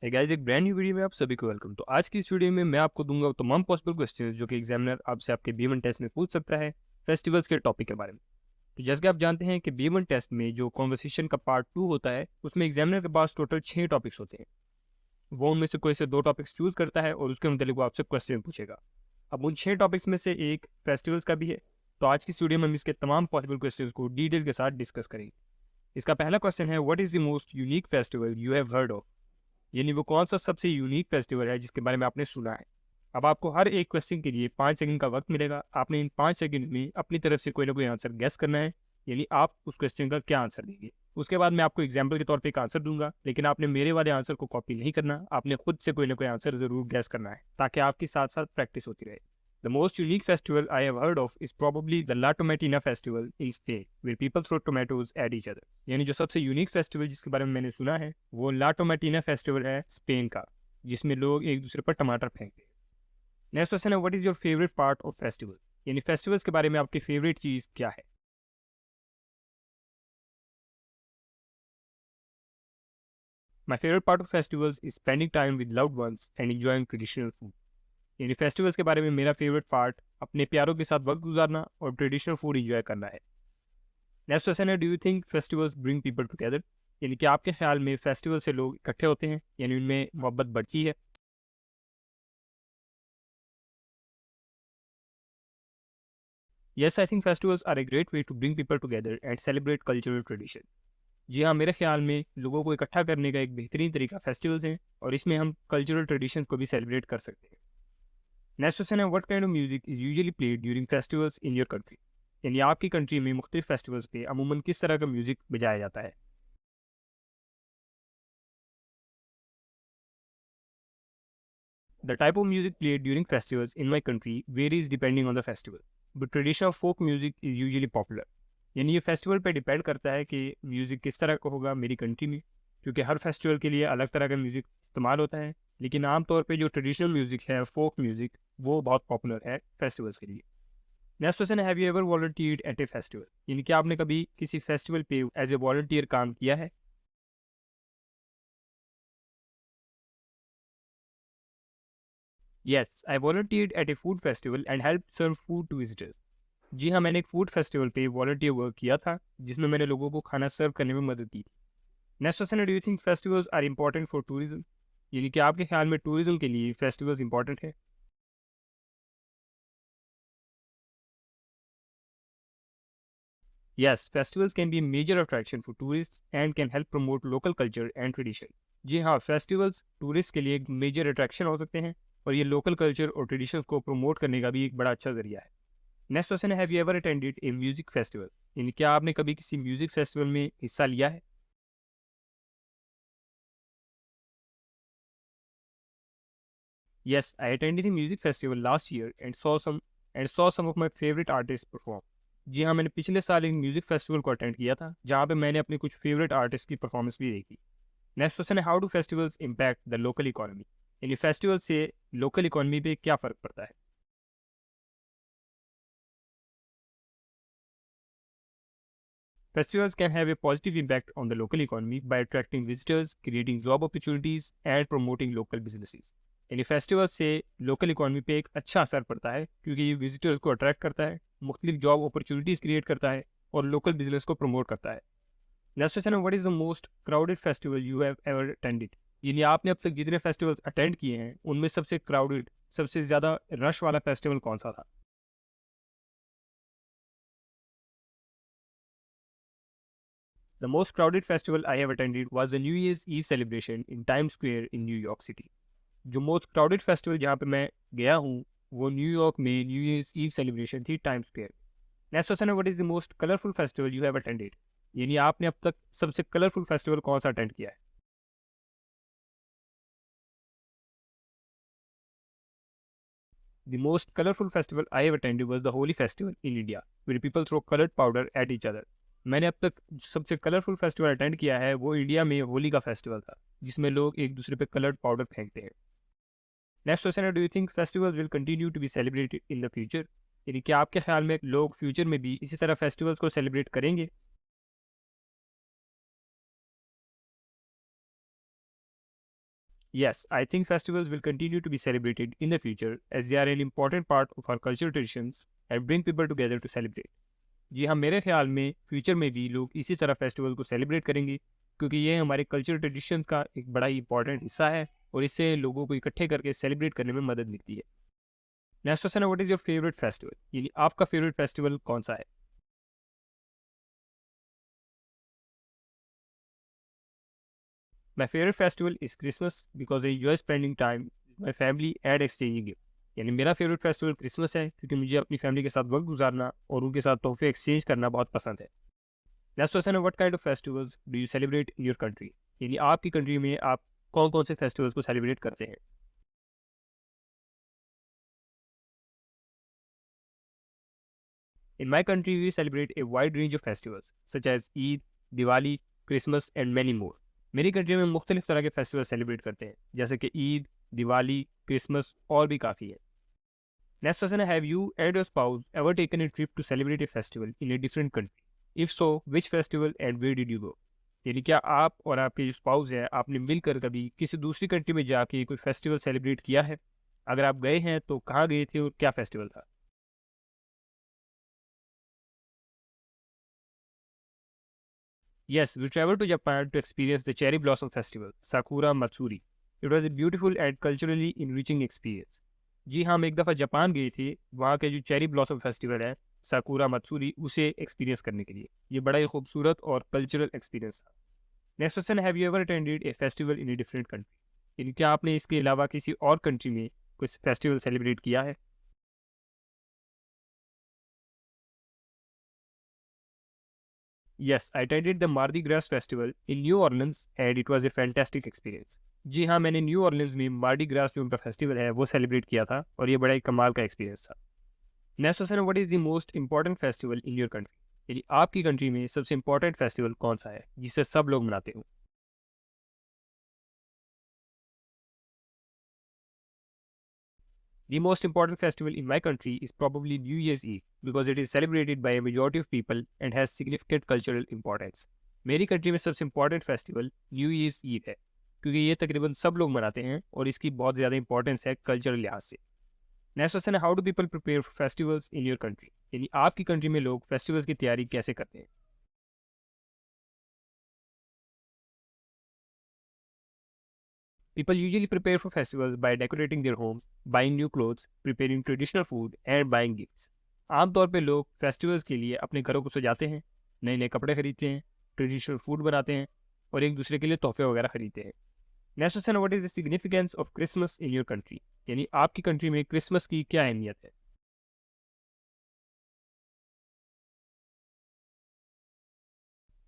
Guys, एक brand new video में आप सभी को वेलकम। तो आज की इस वीडियो में मैं आपको दूंगा तमाम पॉसिबल क्वेश्चंस जो कि एग्जामिनर आपसे आपके B1 टेस्ट में पूछ सकता है फेस्टिवल्स के टॉपिक के बारे में। तो जैसे कि आप जानते हैं कि B1 टेस्ट में जो कॉन्वर्सेशन का पार्ट 2 होता है उसमें एग्जामिनर के पास टोटल 6 टॉपिक्स होते हैं। वो उनमें से कोई से 2 टॉपिक्स चूज करता है और उसके मतलब वो आपसे क्वेश्चन पूछेगा। अब उन 6 टॉपिक्स में से एक फेस्टिवल्स का भी है। तो आज की इस वीडियो में हम इसके तमाम पॉसिबल क्वेश्चंस को डिटेल के साथ डिस्कस करेंगे। इसका पहला क्वेश्चन है, what is the most unique festival you have heard of? यानी वो कौन सा सबसे यूनिक फेस्टिवल है जिसके बारे में आपने सुना है। अब आपको हर एक क्वेश्चन के लिए 5 सेकंड का वक्त मिलेगा। आपने इन 5 सेकंड में अपनी तरफ से कोई ना कोई आंसर गेस करना है, यानी आप उस क्वेश्चन का क्या आंसर देंगे। उसके बाद मैं आपको एग्जाम्पल के तौर पे एक आंसर दूंगा, लेकिन आपने मेरे वाले आंसर को कॉपी नहीं करना। आपने खुद से कोई ना कोई आंसर जरूर गेस करना है ताकि आपकी साथ साथ प्रैक्टिस होती रहे। The most unique festival I have heard of is probably the La Tomatina festival in Spain, where people throw tomatoes at each other. यानी जो सबसे यूनिक फेस्टिवल जिसके बारे में मैंने सुना है वो ला टोमेटिना फेस्टिवल है स्पेन का, जिसमें लोग एक दूसरे पर टमाटर फेंकते हैं। नेक्स्ट क्वेश्चन है, what is your favourite part of festival? यानी फेस्टिवल्स के बारे में आपकी फेवरेट चीज क्या है? My favourite part of festivals is spending time with loved ones and enjoying traditional food. यानी फेस्टिवल्स के बारे में मेरा फेवरेट पार्ट अपने प्यारों के साथ वक्त गुजारना और ट्रेडिशनल फूड एंजॉय करना है। नेक्स्ट क्वेश्चन है, do you think festivals bring people together? यानी कि आपके ख्याल में फेस्टिवल से लोग इकट्ठे होते हैं, यानी उनमें मोहब्बत बढ़ती है? Yes, I think festivals are a great way to bring people together and celebrate cultural tradition. जी हाँ, मेरे ख्याल में लोगों को इकट्ठा करने का एक बेहतरीन तरीका फेस्टिवल्स हैं और इसमें हम कल्चरल ट्रेडिशन को भी सेलिब्रेट कर सकते हैं। नेक्स्ट क्वेश्चन है, what kind of music is usually played during festivals in your country? यानी आपकी कंट्री में मुख्तलिफ फेस्टिवल्स पे अमूमन किस तरह का म्यूजिक बजाया जाता है? The type of music played during festivals in my country varies depending on the festival, but traditional folk music is usually popular. यानी ये फेस्टिवल पे डिपेंड करता है कि म्यूज़िक किस तरह का होगा मेरी कंट्री में, क्योंकि हर फेस्टिवल के लिए अलग तरह का म्यूज़िक इस्तेमाल होता है। लेकिन आमतौर पे जो ट्रेडिशनल म्यूज़िक है, फोक म्यूज़िक, वो बहुत पॉपुलर है फेस्टिवल्स के लिए। नेक्स्ट क्वेश्चन है, have you ever volunteered at a festival? यानी कि आपने कभी किसी फेस्टिवल पे एज ए वॉलंटियर काम किया है? Yes, I volunteered at a food festival and help serve food to visitors. जी हाँ, मैंने एक फूड फेस्टिवल पे वॉलंटियर वर्क किया था जिसमें मैंने लोगों को खाना सर्व करने में मदद की थी। नेक्स्ट क्वेश्चन है, do you think festivals are important for tourism? यानी कि आपके ख्याल में टूरिज्म के लिए फेस्टिवल्स इंपॉर्टेंट है? Yes, festivals can be major attraction for tourist and can help promote local culture and tradition. जी हाँ, फेस्टिवल्स टूरिस्ट के लिए एक मेजर अट्रैक्शन हो सकते हैं और ये लोकल कल्चर और ट्रेडिशंस को प्रमोट करने का भी एक बड़ा अच्छा जरिया है। नेक्स्ट क्वेश्चन है, have you ever attended A music festival? यानी क्या आपने कभी किसी म्यूजिक फेस्टिवल में हिस्सा लिया है? Yes, I attended a music festival last year and saw some of my favorite artists perform. जी हाँ, मैंने पिछले साल एक म्यूजिक फेस्टिवल को अटेंड किया था जहाँ पे मैंने अपने कुछ फेवरेट आर्टिस्ट की परफॉर्मेंस भी देखी। नेक्स्ट क्वेश्चन है, how do festivals impact the local economy? यानी फेस्टिवल से लोकल इकोनॉमी पे क्या फ़र्क पड़ता है? Festivals can have a positive impact on the local economy by attracting visitors, creating job opportunities and promoting local businesses. यानी festival से local economy पे एक अच्छा असर पड़ता है क्योंकि ये विजिटर्स को अट्रैक्ट करता है, मुख्तलिफ जॉब अपॉर्चुनिटीज़ क्रिएट करता है और लोकल बिजनेस को प्रमोट करता है। नेक्स्ट क्वेश्चन है, what is the most crowded festival you have ever attended? यानी आपने अब तक जितने फेस्टिवल्स अटेंड किए हैं उनमें सबसे क्राउडेड, सबसे ज़्यादा रश वाला फेस्टिवल कौन सा था? The most crowded festival I have attended was the New Year's Eve celebration in Times Square in New York City. जो मोस्ट क्राउडेड फेस्टिवल जहाँ पे मैं गया हूँ वो न्यूयॉर्क में न्यू ईयर्स ईव सेलिब्रेशन थी टाइम स्क्वायर। नेक्स्ट क्वेश्चन है, what is the most colourful festival you have attended? यानी आपने अब तक सबसे कलरफुल फेस्टिवल कौन सा अटेंड किया है? The most colourful festival I have attended was the Holi festival in India where people throw coloured powder at each other. मैंने अब तक सबसे कलरफुल फेस्टिवल अटेंड किया है वो इंडिया में होली का फेस्टिवल था जिसमें लोग एक दूसरे पे कलर्ड पाउडर फेंकते हैं। नेक्स्ट क्वेश्चन है, do you think festivals will continue to be celebrated in the future? यानी क्या आपके ख्याल में लोग फ्यूचर में भी इसी तरह फेस्टिवल्स को सेलिब्रेट करेंगे? Yes, I think festivals will continue to be celebrated in the future as they are an important part of our cultural traditions and bring people together to celebrate. जी हाँ, मेरे ख्याल में फ्यूचर में भी लोग इसी तरह फेस्टिवल को सेलिब्रेट करेंगे क्योंकि ये हमारे कल्चरल ट्रेडिशन का एक बड़ा ही इंपॉर्टेंट हिस्सा है और इससे लोगों को इकट्ठे करके सेलिब्रेट करने में मदद मिलती है। नेक्स्ट क्वेश्चन है, what is your favourite festival, यानी आपका फेवरेट फेस्टिवल कौन सा है? My favourite festival is Christmas because I enjoy spending time my family and exchanging gift. यानी मेरा फेवरेट फेस्टिवल क्रिसमस है क्योंकि मुझे अपनी फैमिली के साथ वक्त गुजारना और उनके साथ तोहफे एक्सचेंज करना बहुत पसंद है। नेक्स्ट क्वेश्चन है, what kind of festivals do you celebrate in your country, यानी आपकी कंट्री में आप कौन कौन से फेस्टिवल्स को सेलिब्रेट करते हैं? In my country we celebrate a wide range of festivals such as Eid, Diwali, Christmas and many more. मेरी कंट्री में मुख्तलिफ तरह के फेस्टिवल सेलिब्रेट करते हैं जैसे कि ईद, दिवाली, क्रिसमस और भी काफ़ी है। नेक्स्ट क्वेश्चन है, have you and your spouse ever taken a trip to celebrate a festival in a different country? If so which festival and where did you go? यानी क्या आप और आपके जो स्पाउस है आपने मिलकर कभी किसी दूसरी कंट्री में जाके कोई फेस्टिवल सेलिब्रेट किया है? अगर आप गए हैं तो कहाँ गए थे और क्या फेस्टिवल था? Yes, we traveled to Japan to experience the cherry blossom festival, Sakura Matsuri. It was a beautiful and culturally enriching experience. जी हाँ, हम एक दफ़ा जापान गए थे वहाँ के जो चेरी ब्लॉसम फेस्टिवल है साकुरा मत्सुरी उसे एक्सपीरियंस करने के लिए। ये बड़ा ही खूबसूरत और कल्चरल एक्सपीरियंस था। Next question, have you ever attended A festival in a different country, यानी क्या आपने इसके अलावा किसी और कंट्री में कुछ फेस्टिवल सेलिब्रेट किया है? Yes, I attended the Mardi Gras festival in New Orleans and it was a fantastic experience. जी हाँ, मैंने न्यू ऑर्लिन्स में मार्डी ग्रास जो उनका फेस्टिवल है वो सेलिब्रेट किया था और ये बड़ा ही कमाल का एक्सपीरियंस था। Next question, what is the most important festival in your country, यानी आपकी कंट्री में सबसे इंपॉर्टेंट फेस्टिवल कौन सा है जिसे सब लोग मनाते हो? The most important festival in my country is probably New Year's Eve because it is celebrated by a majority of people and has significant cultural importance. मेरी कंट्री में सबसे important festival new year's eve है क्योंकि ये तकरीबन सब लोग मनाते हैं और इसकी बहुत ज़्यादा इंपॉर्टेंस है कल्चरल लिहाज से। नेक्स्ट क्वेश्चन है, how do people prepare for festivals in your country, यानी आपकी कंट्री में लोग फेस्टिवल्स की तैयारी कैसे करते हैं? People usually prepare for festivals by decorating their homes, buying new clothes, preparing traditional food and buying gifts. आमतौर पे लोग फेस्टिवल्स के लिए अपने घरों को सजाते हैं, नए नए कपड़े खरीदते हैं, ट्रेडिशनल फूड बनाते हैं और एक दूसरे के लिए तोहफे वगैरह खरीदते हैं। Next question, what is the significance of Christmas in your country, यानी आपकी कंट्री में क्रिसमस की क्या अहमियत है?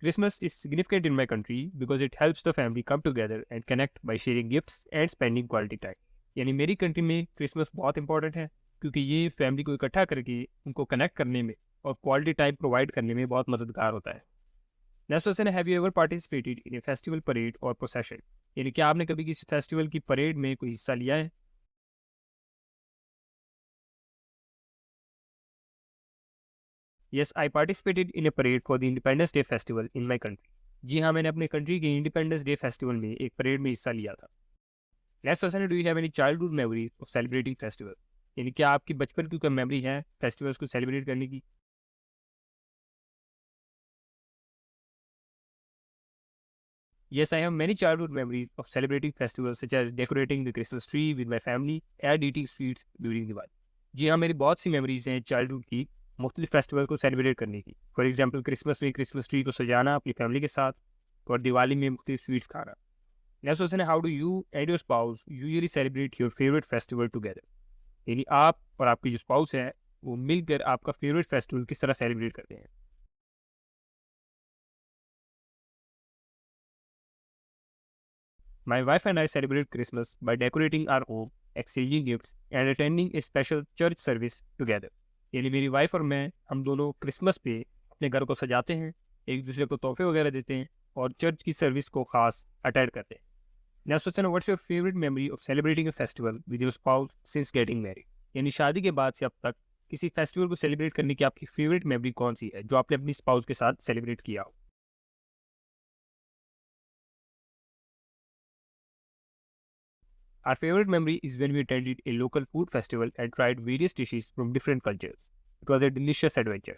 Christmas is significant in my country because it helps the family come together and connect by sharing gifts and spending quality time. यानी मेरी country में क्रिसमस बहुत इंपॉर्टेंट है क्योंकि ये फैमिली को इकट्ठा करके उनको कनेक्ट करने में और क्वालिटी टाइम प्रोवाइड करने में बहुत मददगार होता है। नेक्स्ट क्वेश्चन है, have you ever participated in A festival parade और प्रोसेशन, यानी क्या आपने कभी किसी फेस्टिवल की परेड में कोई हिस्सा लिया है? Yes, I participated in a parade for the Independence Day festival in my country. जी हाँ, मैंने अपने कंट्री के इंडिपेंडेंस डे फेस्टिवल में एक परेड में हिस्सा लिया था। नेक्स्ट क्वेश्चन है, do you have any childhood memories of celebrating festival, यानी क्या आपकी बचपन की कोई मेमोरी है फेस्टिवल्स को सेलिब्रेट करने की? Yes, I have many childhood memories of celebrating festivals such as decorating the Christmas tree with my family and eating sweets during Diwali. जी हाँ, मेरी बहुत सी मेमोरीज हैं चाइल्डहुड की मुख्तलिफ फेस्टिवल को सेलिब्रेट करने की। फॉर एग्जाम्पल क्रिसमस में क्रिसमस ट्री को सजाना अपनी फैमिली के साथ और दिवाली में मुख्तलिफ स्वीट्स खाना। नेक्स्ट क्वेश्चन है, how do you and your spouse usually celebrate your favourite festival together, यानी आप और आपकी जो स्पाउस है वो मिलकर आपका फेवरेट फेस्टिवल किस तरह सेलिब्रेट करते हैं? My wife and I celebrate Christmas by decorating our home, exchanging gifts and attending a special church service together. यानी मेरी वाइफ और मैं हम दोनों क्रिसमस पे अपने घर को सजाते हैं, एक दूसरे को तोहफे वगैरह देते हैं और चर्च की सर्विस को खास अटेंड करते हैं। Next question, what's your favourite memory of celebrating a festival with your spouse since getting married, यानी शादी के बाद से अब तक किसी फेस्टिवल को सेलिब्रेट करने की आपकी फेवरेट मेमोरी कौन सी है जो आपने अपनी स्पाउस के साथ सेलिब्रेट किया हो? Our favorite memory is when we attended a local food festival and tried various dishes from different cultures. It was a delicious adventure.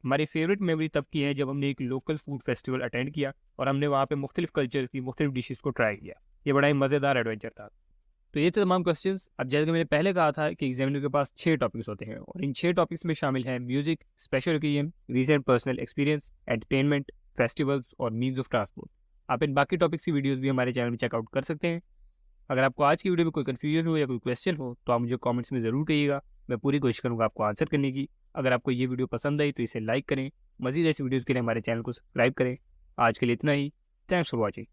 हमारी फेवरेट मेमोरी तब की है जब हमने एक लोकल फूड फेस्टिवल अटेंड किया और हमने वहाँ पे मुख्तलिफ कल्चर की मुख्तलिफ डिशेस को ट्राई किया। ये बड़ा ही मज़ेदार एडवेंचर था। तो ये थे तमाम क्वेश्चंस। अब जैसे कि मैंने पहले कहा था कि एग्जामिनर के पास 6 टॉपिक्स होते हैं और इन 6 टॉपिक्स में शामिल हैं music, special occasion, recent personal experience, entertainment, festivals और मीन्स ऑफ ट्रांसपोर्ट। आप इन बाकी टॉपिक्स की वीडियोस भी हमारे चैनल में चेकआउट कर सकते हैं। अगर आपको आज की वीडियो में कोई कन्फ्यूजन हो या कोई क्वेश्चन हो तो आप मुझे कमेंट्स में ज़रूर कहिएगा। मैं पूरी कोशिश करूँगा आपको आंसर करने की। अगर आपको ये वीडियो पसंद आई तो इसे लाइक करें। मज़ीद ऐसी वीडियोज़ के लिए हमारे चैनल को सब्सक्राइब करें। आज के लिए इतना ही। Thanks for watching.